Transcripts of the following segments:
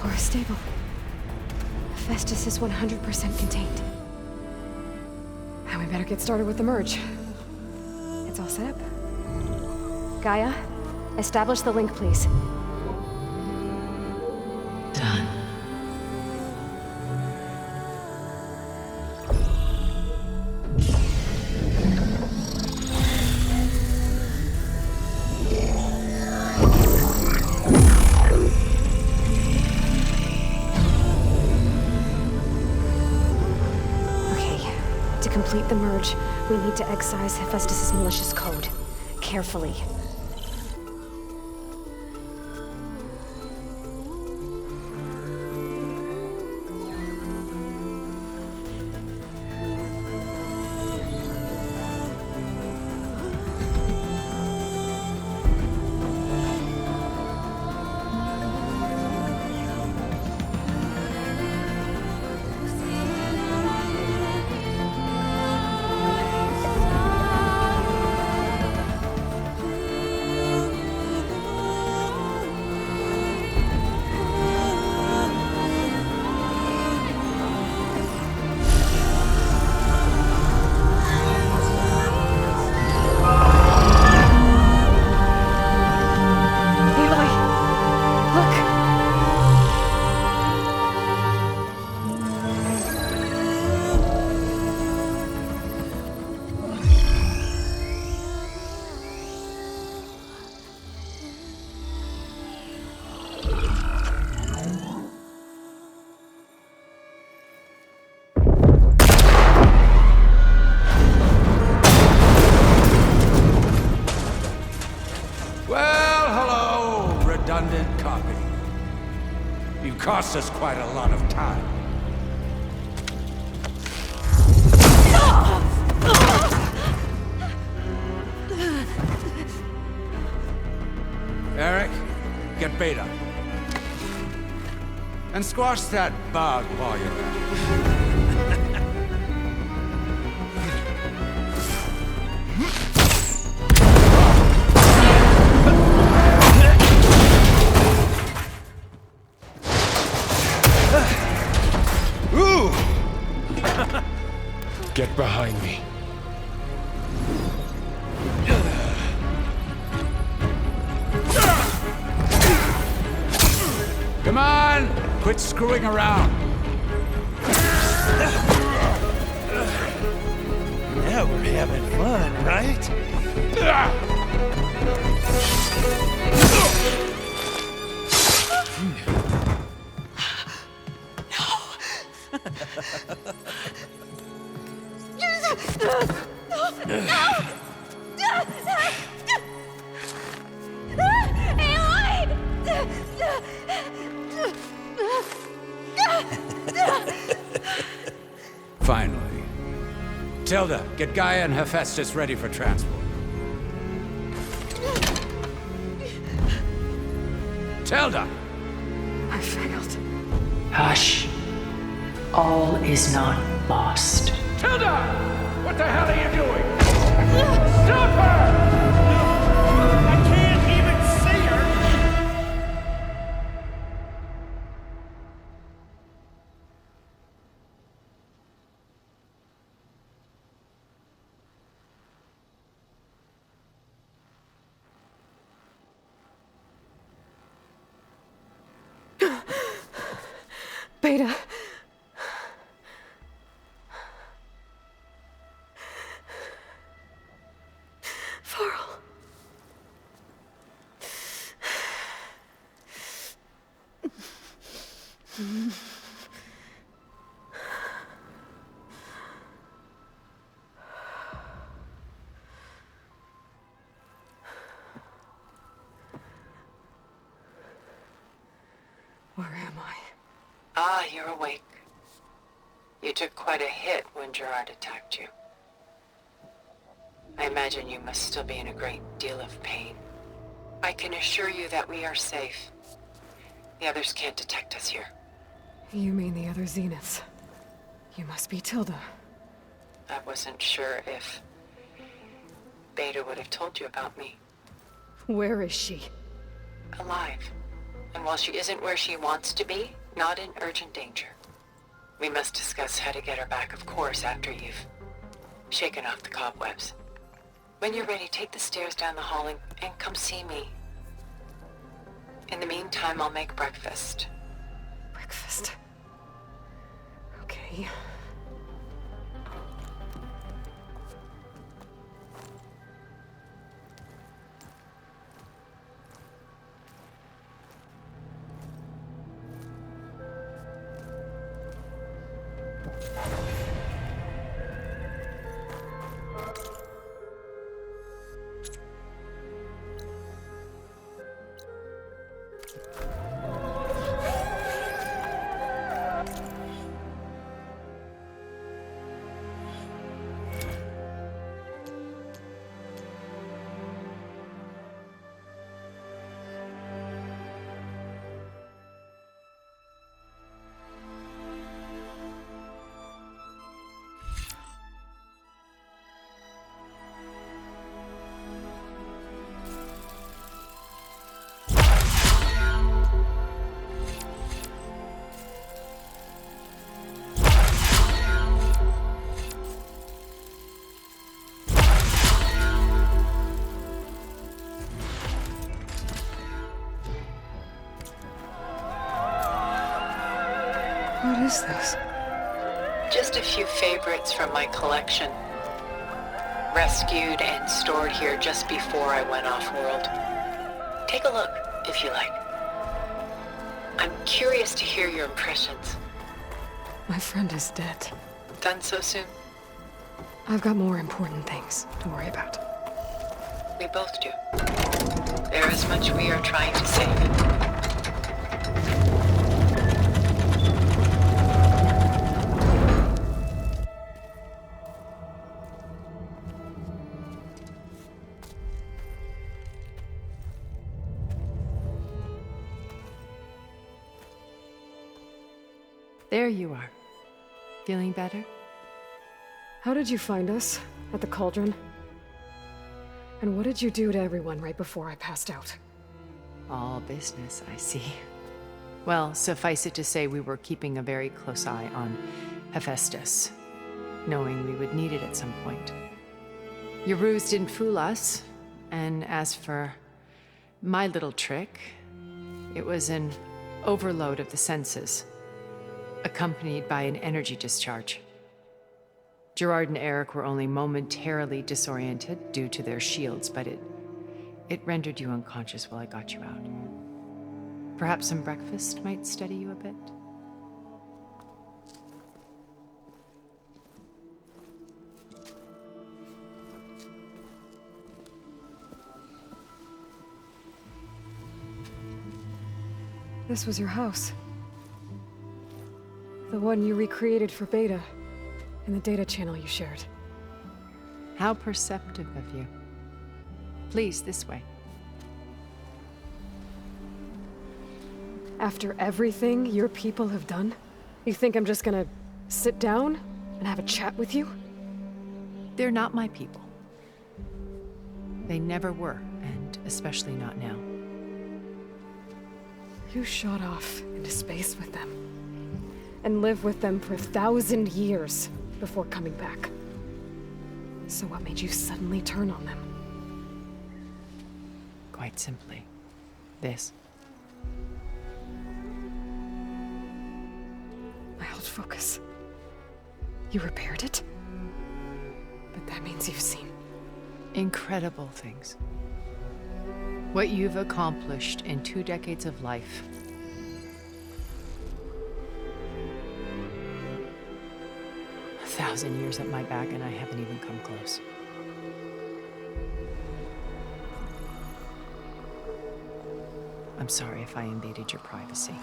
Core stable. Hephaestus is 100% contained. Now we better get started with the merge. It's all set up. Gaia, establish the link, please. Done. To complete the merge, we need to excise Hephaestus' malicious code. Carefully. Redundant copy. You cost us quite a lot of time. Eric, get Beta. And squash that bug while you're at it. Get behind me. Come on! Quit screwing around. Now we're having fun, right? Finally. Tilda, get Gaia and Hephaestus ready for transport. Tilda! I failed. Hush. All is not lost. Tilda! What the hell are you doing? Stop her! I can't even see her! Beta. Varl. Where am I? Ah, you're awake. You took quite a hit when Gerard attacked you. I imagine you must still be in a great deal of pain. I can assure you that we are safe. The others can't detect us here. You mean the other Zeniths? You must be Tilda. I wasn't sure if Beta would have told you about me. Where is she? Alive. And while she isn't where she wants to be, not in urgent danger. We must discuss how to get her back, of course, after you've shaken off the cobwebs. When you're ready, take the stairs down the hall and come see me. In the meantime, I'll make breakfast. Breakfast. Okay. What is this? Just a few favorites from my collection. Rescued and stored here just before I went off-world. Take a look, if you like. I'm curious to hear your impressions. My friend is dead. Done so soon? I've got more important things to worry about. We both do. There is much we are trying to save. There you are. Feeling better? How did you find us? At the cauldron? And what did you do to everyone right before I passed out? All business, I see. Well, suffice it to say we were keeping a very close eye on Hephaestus, knowing we would need it at some point. Your ruse didn't fool us, and as for my little trick, it was an overload of the senses, accompanied by an energy discharge. Gerard and Eric were only momentarily disoriented due to their shields, but it rendered you unconscious while I got you out. Perhaps some breakfast might steady you a bit? This was your house. The one you recreated for Beta, in the data channel you shared. How perceptive of you. Please, this way. After everything your people have done, you think I'm just gonna sit down and have a chat with you? They're not my people. They never were, and especially not now. You shot off into space with them, and lived with them for 1,000 years before coming back. So what made you suddenly turn on them? Quite simply, this. My old focus. You repaired it? But that means you've seen. Incredible things. What you've accomplished in 2 decades of life. A 1,000 years at my back and I haven't even come close. I'm sorry if I invaded your privacy,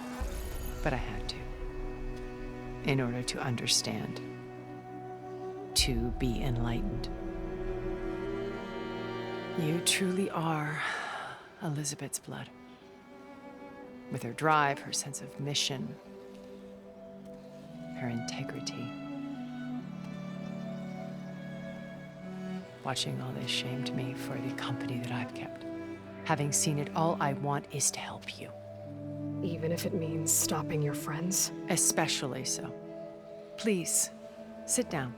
but I had to. In order to understand. To be enlightened. You truly are Elizabeth's blood. With her drive, her sense of mission, her integrity. Watching all this shamed me for the company that I've kept. Having seen it, all I want is to help you. Even if it means stopping your friends? Especially so. Please, sit down.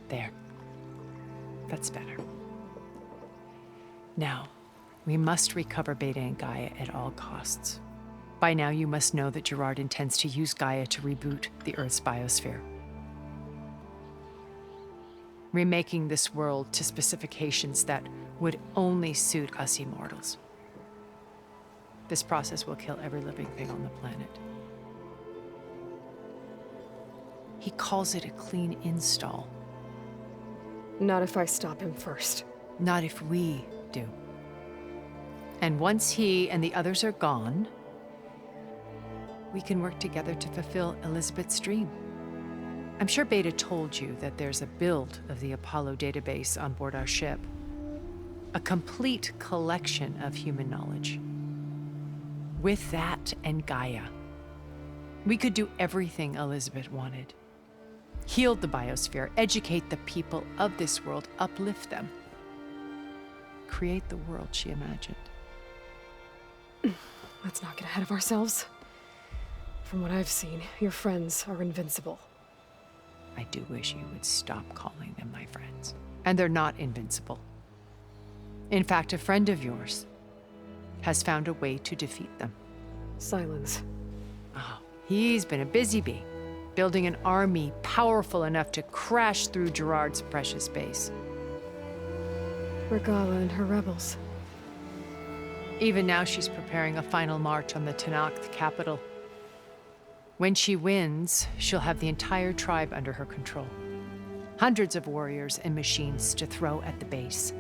There. That's better. Now, we must recover Beta and Gaia at all costs. By now, you must know that Gerard intends to use Gaia to reboot the Earth's biosphere, remaking this world to specifications that would only suit us immortals. This process will kill every living thing on the planet. He calls it a clean install. Not if I stop him first. Not if we do. And once he and the others are gone, we can work together to fulfill Elizabeth's dream. I'm sure Beta told you that there's a build of the Apollo database on board our ship. A complete collection of human knowledge. With that and Gaia, we could do everything Elizabeth wanted. Heal the biosphere, educate the people of this world, uplift them. Create the world she imagined. Let's not get ahead of ourselves. From what I've seen, your friends are invincible. I do wish you would stop calling them my friends. And they're not invincible. In fact, a friend of yours has found a way to defeat them. Silence. Oh, he's been a busy bee, building an army powerful enough to crash through Gerard's precious base. Regala and her rebels. Even now, she's preparing a final march on the Tenakth capital. When she wins, she'll have the entire tribe under her control. Hundreds of warriors and machines to throw at the base.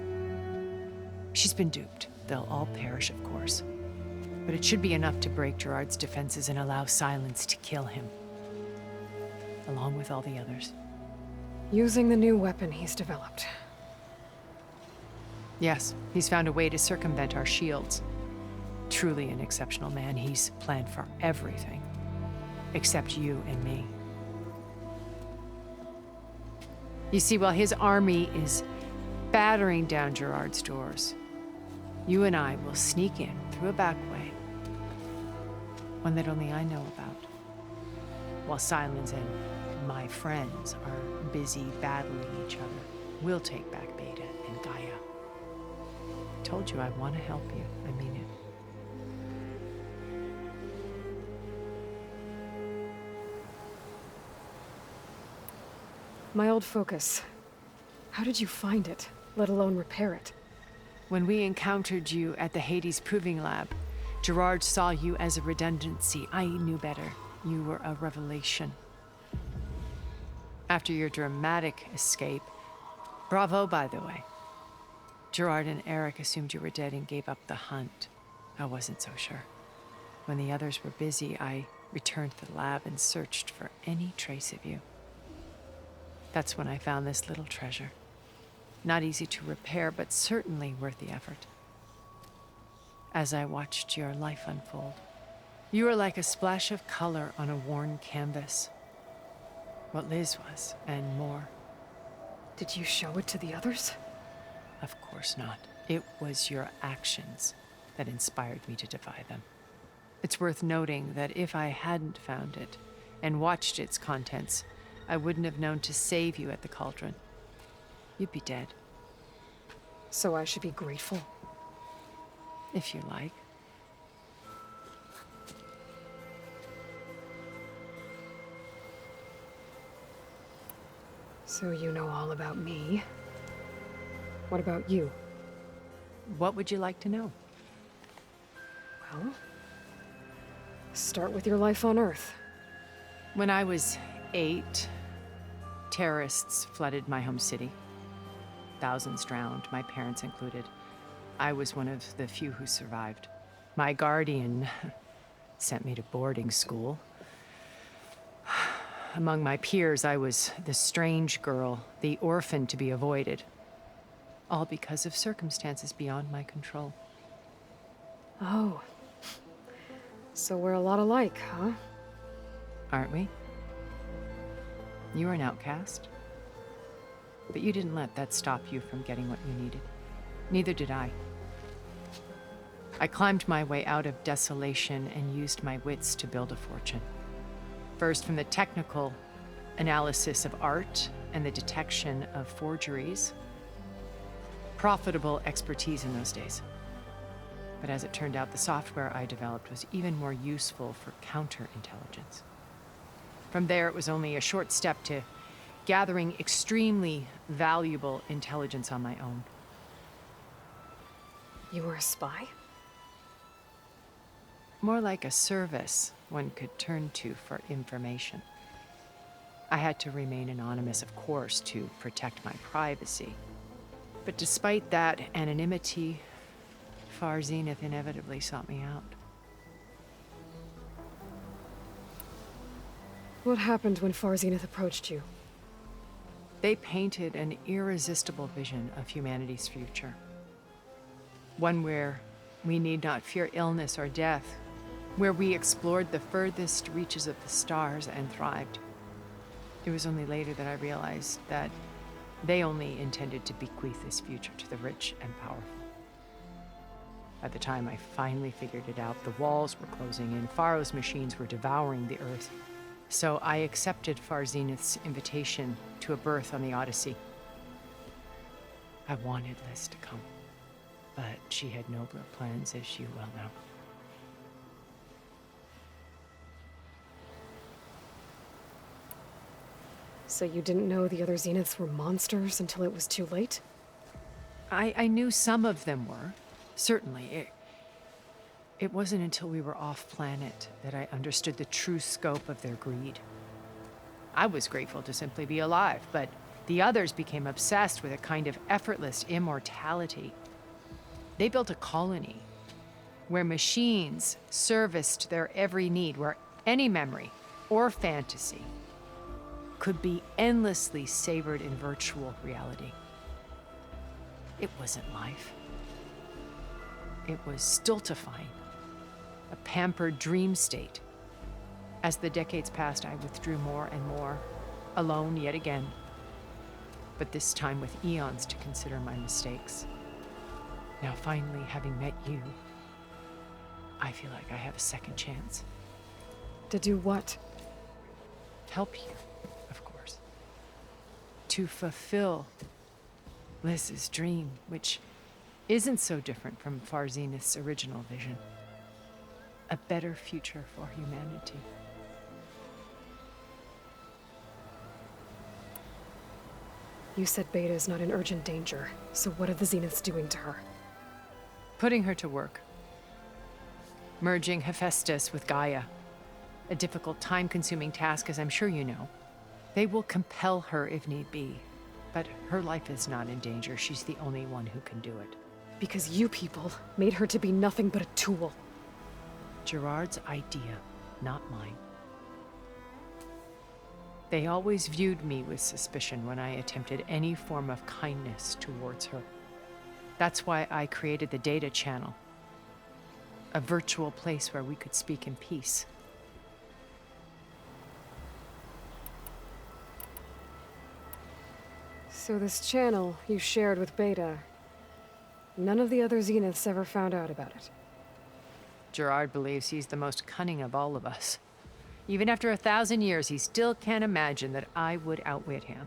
She's been duped. They'll all perish, of course. But it should be enough to break Gerard's defenses and allow Silence to kill him. Along with all the others. Using the new weapon he's developed. Yes, he's found a way to circumvent our shields. Truly an exceptional man. He's planned for everything. Except you and me. You see, while his army is battering down Gerard's doors, you and I will sneak in through a back way. One that only I know about. While Silence and my friends are busy battling each other, we'll take back Beta and Gaia. I told you I want to help you. I mean it. My old focus. How did you find it, let alone repair it? When we encountered you at the Hades Proving Lab, Gerard saw you as a redundancy. I knew better. You were a revelation. After your dramatic escape, bravo, by the way. Gerard and Eric assumed you were dead and gave up the hunt. I wasn't so sure. When the others were busy, I returned to the lab and searched for any trace of you. That's when I found this little treasure. Not easy to repair, but certainly worth the effort. As I watched your life unfold, you were like a splash of color on a worn canvas. What Liz was, and more. Did you show it to the others? Of course not. It was your actions that inspired me to defy them. It's worth noting that if I hadn't found it and watched its contents, I wouldn't have known to save you at the cauldron. You'd be dead. So I should be grateful. If you like. So you know all about me. What about you? What would you like to know? Well, start with your life on Earth. When I was 8, terrorists flooded my home city. Thousands drowned, my parents included. I was one of the few who survived. My guardian sent me to boarding school. Among my peers, I was the strange girl, the orphan to be avoided. All because of circumstances beyond my control. Oh. So we're a lot alike, huh? Aren't we? You were an outcast. But you didn't let that stop you from getting what you needed. Neither did I. I climbed my way out of desolation and used my wits to build a fortune. First, from the technical analysis of art and the detection of forgeries. Profitable expertise in those days. But as it turned out, the software I developed was even more useful for counterintelligence. From there, it was only a short step to gathering extremely valuable intelligence on my own. You were a spy? More like a service one could turn to for information. I had to remain anonymous, of course, to protect my privacy. But despite that anonymity, Far Zenith inevitably sought me out. What happened when Far Zenith approached you? They painted an irresistible vision of humanity's future. One where we need not fear illness or death, where we explored the furthest reaches of the stars and thrived. It was only later that I realized that they only intended to bequeath this future to the rich and powerful. By the time I finally figured it out, the walls were closing in, Pharaoh's machines were devouring the Earth. So I accepted Far Zenith's invitation to a berth on the Odyssey. I wanted Liz to come, but she had nobler plans, as you well know. So you didn't know the other Zeniths were monsters until it was too late? I knew some of them were, certainly. It wasn't until we were off-planet that I understood the true scope of their greed. I was grateful to simply be alive, but the others became obsessed with a kind of effortless immortality. They built a colony where machines serviced their every need, where any memory or fantasy could be endlessly savored in virtual reality. It wasn't life. It was stultifying, a pampered dream state. As the decades passed, I withdrew more and more, alone yet again, but this time with eons to consider my mistakes. Now finally, having met you, I feel like I have a second chance. To do what? Help you, of course. To fulfill Liz's dream, which isn't so different from Far Zenith's original vision. A better future for humanity. You said Beta is not in urgent danger, so what are the Zeniths doing to her? Putting her to work. Merging Hephaestus with Gaia. A difficult, time-consuming task, as I'm sure you know. They will compel her if need be. But her life is not in danger. She's the only one who can do it. Because you people made her to be nothing but a tool. Gerard's idea, not mine. They always viewed me with suspicion when I attempted any form of kindness towards her. That's why I created the data channel. A virtual place where we could speak in peace. So this channel you shared with Beta, none of the other Zeniths ever found out about it. Gerard believes he's the most cunning of all of us. Even after 1,000 years, he still can't imagine that I would outwit him.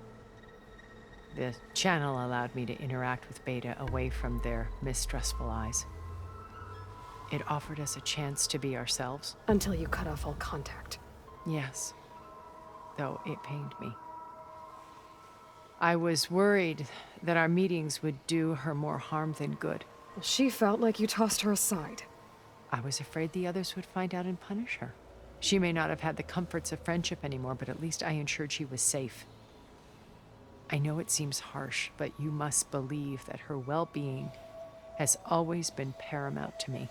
The channel allowed me to interact with Beta away from their mistrustful eyes. It offered us a chance to be ourselves. Until you cut off all contact. Yes, though it pained me. I was worried that our meetings would do her more harm than good. Well, she felt like you tossed her aside. I was afraid the others would find out and punish her. She may not have had the comforts of friendship anymore, but at least I ensured she was safe. I know it seems harsh, but you must believe that her well-being has always been paramount to me.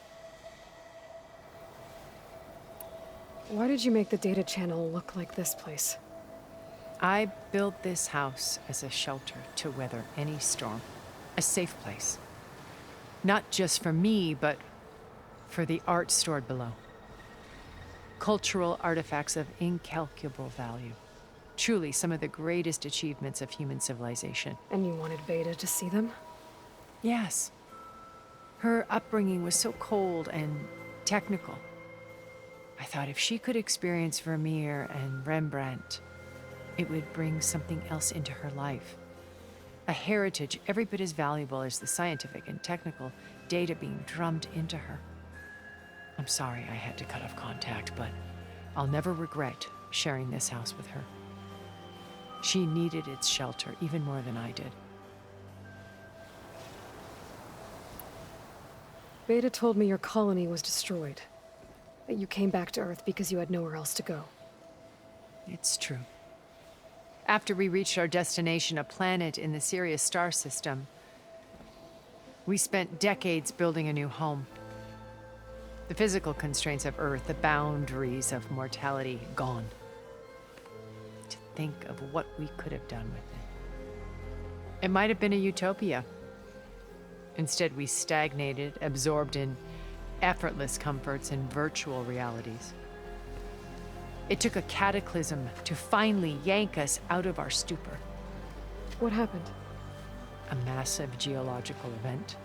Why did you make the data channel look like this place? I built this house as a shelter to weather any storm. A safe place. Not just for me, but for the art stored below. Cultural artifacts of incalculable value. Truly some of the greatest achievements of human civilization. And you wanted Beta to see them? Yes. Her upbringing was so cold and technical. I thought if she could experience Vermeer and Rembrandt, it would bring something else into her life. A heritage every bit as valuable as the scientific and technical data being drummed into her. I'm sorry I had to cut off contact, but I'll never regret sharing this house with her. She needed its shelter even more than I did. Beta told me your colony was destroyed. That you came back to Earth because you had nowhere else to go. It's true. After we reached our destination, a planet in the Sirius star system, we spent decades building a new home. The physical constraints of Earth, the boundaries of mortality, gone. To think of what we could have done with it. It might have been a utopia. Instead, we stagnated, absorbed in effortless comforts and virtual realities. It took a cataclysm to finally yank us out of our stupor. What happened? A massive geological event.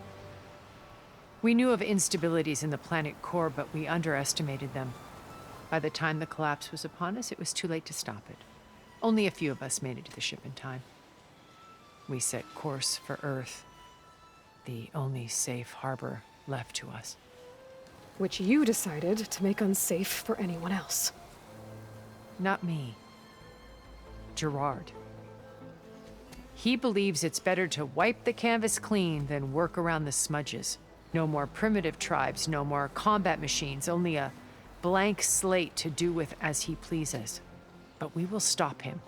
We knew of instabilities in the planet core, but we underestimated them. By the time the collapse was upon us, it was too late to stop it. Only a few of us made it to the ship in time. We set course for Earth, the only safe harbor left to us. Which you decided to make unsafe for anyone else. Not me. Gerard. He believes it's better to wipe the canvas clean than work around the smudges. No more primitive tribes, no more combat machines, only a blank slate to do with as he pleases. But we will stop him.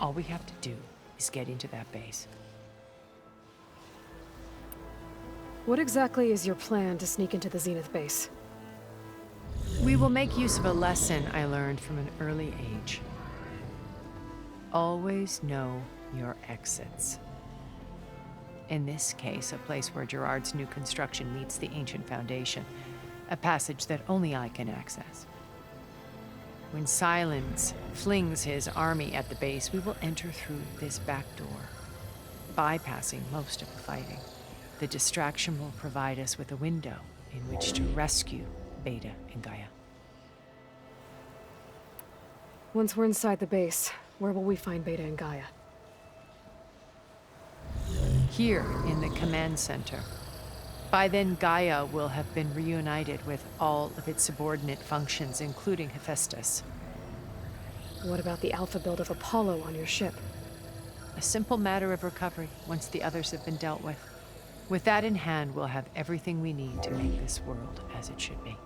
All we have to do is get into that base. What exactly is your plan to sneak into the Zenith base? We will make use of a lesson I learned from an early age. Always know your exits. In this case, a place where Gerard's new construction meets the ancient foundation, a passage that only I can access. When Silence flings his army at the base, we will enter through this back door, bypassing most of the fighting. The distraction will provide us with a window in which to rescue Beta and Gaia. Once we're inside the base, where will we find Beta and Gaia? Here in the command center. By then, Gaia will have been reunited with all of its subordinate functions, including Hephaestus. What about the alpha build of Apollo on your ship? A simple matter of recovery once the others have been dealt with. With that in hand, we'll have everything we need to make this world as it should be.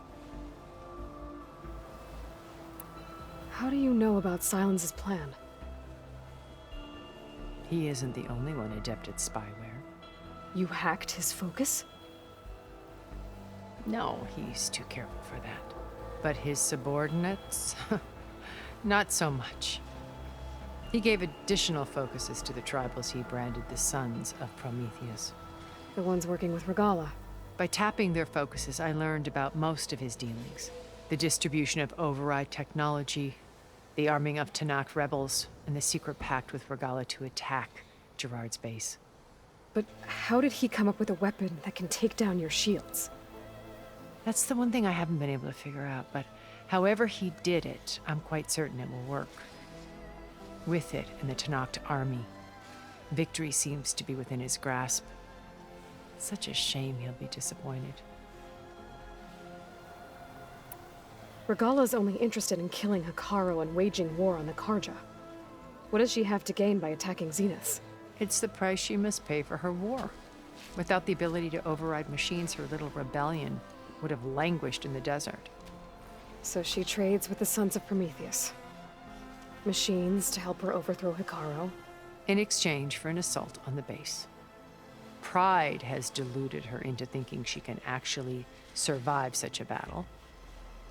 How do you know about Silence's plan? He isn't the only one adept at spyware. You hacked his focus? No, he's too careful for that. But his subordinates? Not so much. He gave additional focuses to the tribals he branded the Sons of Prometheus. The ones working with Regalla. By tapping their focuses, I learned about most of his dealings. The distribution of override technology, the arming of Tanakh rebels, and the secret pact with Regalla to attack Gerard's base. But how did he come up with a weapon that can take down your shields? That's the one thing I haven't been able to figure out, but however he did it, I'm quite certain it will work. With it and the Tanakh army, victory seems to be within his grasp. Such a shame he'll be disappointed. Regalla's only interested in killing Hekarro and waging war on the Karja. What does she have to gain by attacking Zenith? It's the price she must pay for her war. Without the ability to override machines, her little rebellion would have languished in the desert. So she trades with the Sons of Prometheus. Machines to help her overthrow Hekarro. In exchange for an assault on the base. Pride has deluded her into thinking she can actually survive such a battle.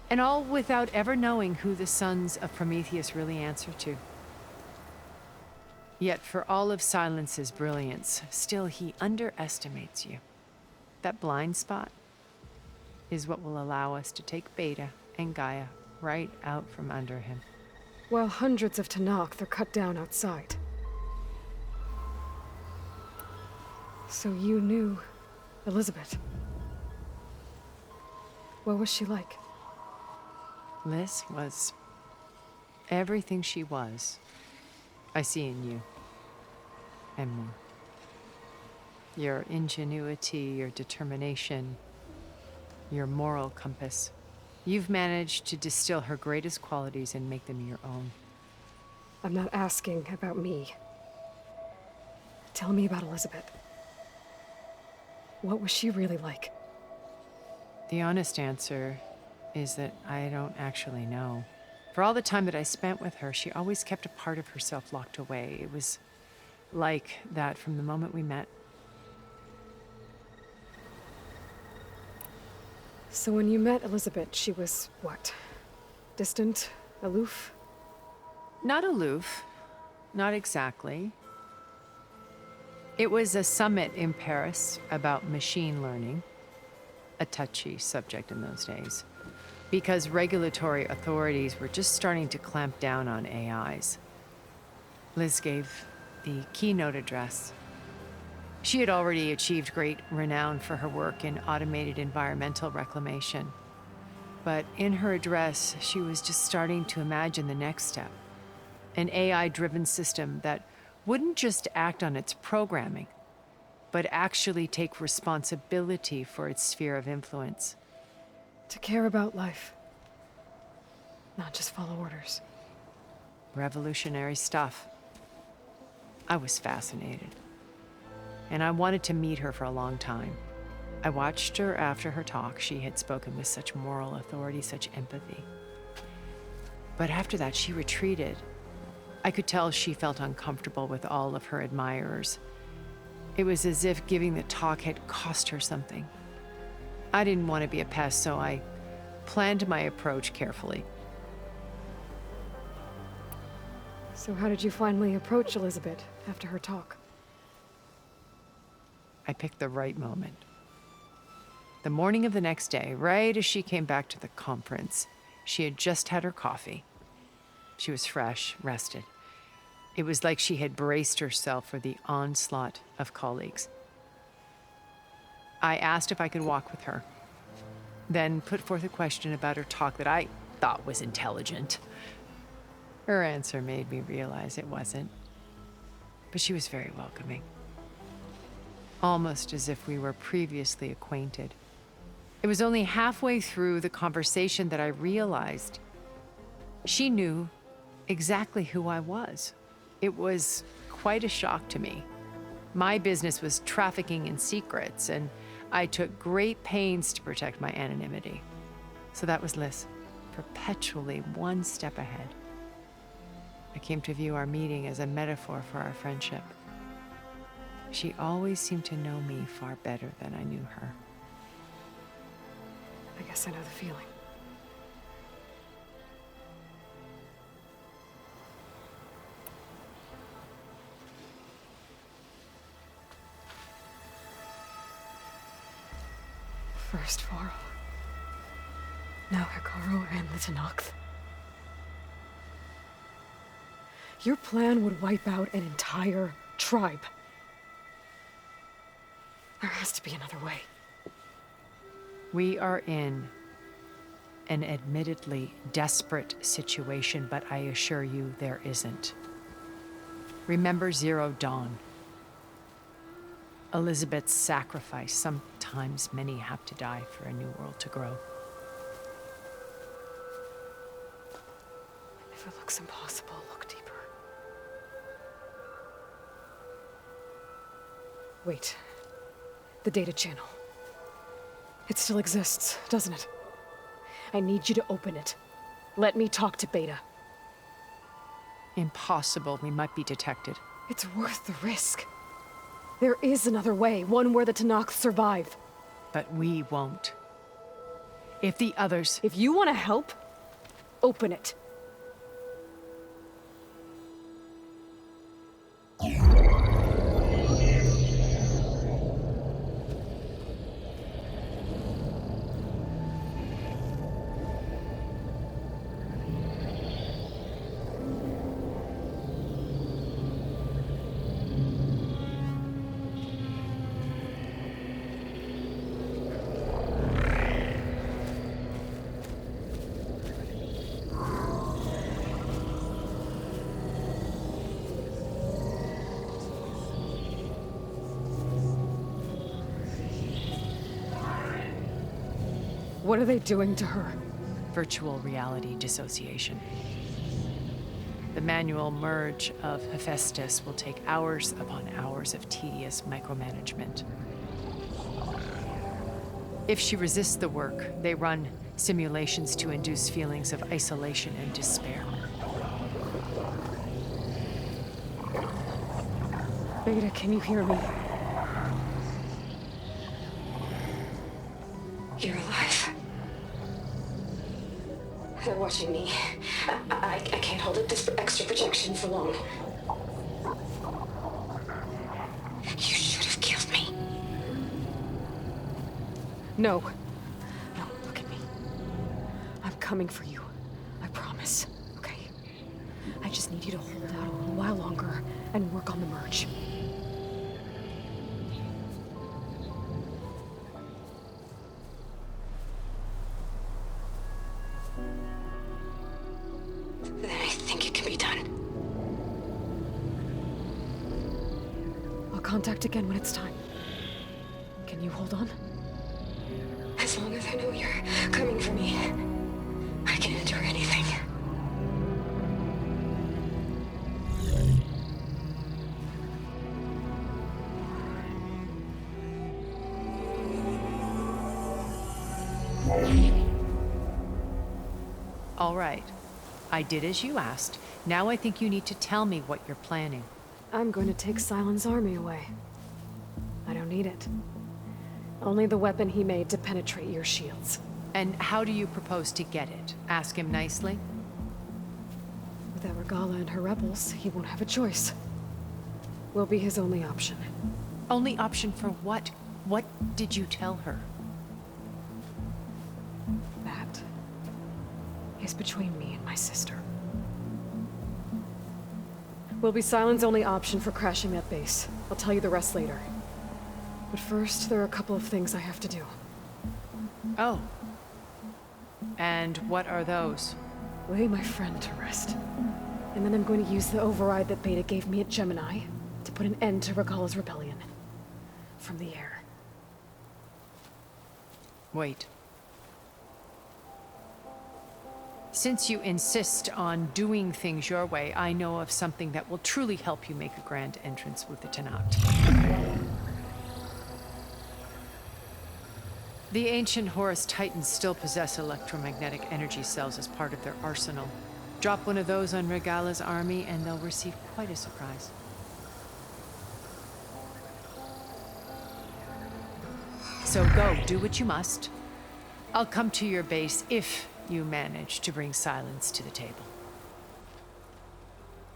And all without ever knowing who the Sons of Prometheus really answer to. Yet for all of Silence's brilliance, still he underestimates you. That blind spot is what will allow us to take Beta and Gaia right out from under him. while hundreds of Tenakth are cut down outside. So you knew Elizabeth. What was she like? Liz was everything she was. I see in you. And more. Your ingenuity, your determination, your moral compass. You've managed to distill her greatest qualities and make them your own. I'm not asking about me. Tell me about Elizabeth. What was she really like? The honest answer is that I don't actually know. For all the time that I spent with her, she always kept a part of herself locked away. It was like that from the moment we met. So when you met Elizabeth, she was what? Distant? Aloof? Not aloof. Not exactly. It was a summit in Paris about machine learning, a touchy subject in those days, because regulatory authorities were just starting to clamp down on AIs. Liz gave the keynote address. She had already achieved great renown for her work in automated environmental reclamation. But in her address, she was just starting to imagine the next step, an AI-driven system that wouldn't just act on its programming, but actually take responsibility for its sphere of influence. To care about life. Not just follow orders. Revolutionary stuff. I was fascinated. And I wanted to meet her for a long time. I watched her after her talk. She had spoken with such moral authority, such empathy. But after that, she retreated. I could tell she felt uncomfortable with all of her admirers. It was as if giving the talk had cost her something. I didn't want to be a pest, so I planned my approach carefully. So how did you finally approach Elizabeth after her talk? I picked the right moment. The morning of the next day, right as she came back to the conference, she had just had her coffee. She was fresh, rested. It was like she had braced herself for the onslaught of colleagues. I asked if I could walk with her, then put forth a question about her talk that I thought was intelligent. Her answer made me realize it wasn't, but she was very welcoming. Almost as if we were previously acquainted. It was only halfway through the conversation that I realized she knew exactly who I was. It was quite a shock to me. My business was trafficking in secrets, and I took great pains to protect my anonymity. So that was Liz, perpetually one step ahead. I came to view our meeting as a metaphor for our friendship. She always seemed to know me far better than I knew her. I guess I know the feeling. First Varl. Now Hekarro and the Tenakth. Your plan would wipe out an entire tribe. There has to be another way. We are in an admittedly desperate situation, but I assure you there isn't. Remember Zero Dawn. Elizabeth's sacrifice. Sometimes many have to die for a new world to grow. If it looks impossible, look deeper. Wait. The data channel. It still exists, doesn't it? I need you to open it. Let me talk to Beta. Impossible. We might be detected. It's worth the risk. There is another way, one where the Tenakth survive. But we won't. If the others... If you want to help, open it. What are they doing to her? Virtual reality dissociation. The manual merge of Hephaestus will take hours upon hours of tedious micromanagement. If she resists the work, they run simulations to induce feelings of isolation and despair. Beta, can you hear me? You're alive. They're watching me. I can't hold up this extra projection for long. You should have killed me. No. No, look at me. I'm coming for you. I promise. Okay? I just need you to hold out a little while longer and work on the merge. Then I think it can be done. I'll contact again when it's time. Can you hold on? As long as I know you're coming for me, I can endure anything. All right. I did as you asked. Now I think you need to tell me what you're planning. I'm going to take Sylens' army away. I don't need it. Only the weapon he made to penetrate your shields. And how do you propose to get it? Ask him nicely? With Argala and her rebels, he won't have a choice. We'll be his only option. Only option for what? What did you tell her? That is between me and my sister. Will be Sylens' only option for crashing that base. I'll tell you the rest later. But first, there are a couple of things I have to do. Oh. And what are those? Lay my friend to rest. And then I'm going to use the override that Beta gave me at Gemini to put an end to Regala's rebellion. From the air. Wait. Since you insist on doing things your way, I know of something that will truly help you make a grand entrance with the Tenakth. The ancient Horus Titans still possess electromagnetic energy cells as part of their arsenal. Drop one of those on Regala's army and they'll receive quite a surprise. So go, do what you must. I'll come to your base if you manage to bring Sylens to the table.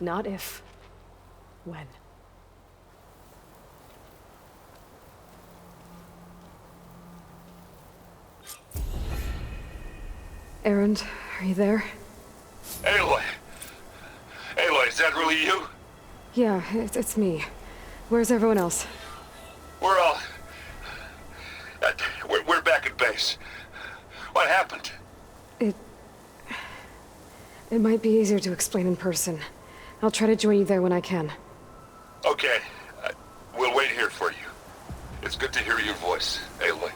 Not if. When. Erend, are you there? Aloy! Aloy, is that really you? Yeah, it's me. Where's everyone else? We're all... We're back at base. What happened? It might be easier to explain in person. I'll try to join you there when I can. Okay. We'll wait here for you. It's good to hear your voice, Aloy.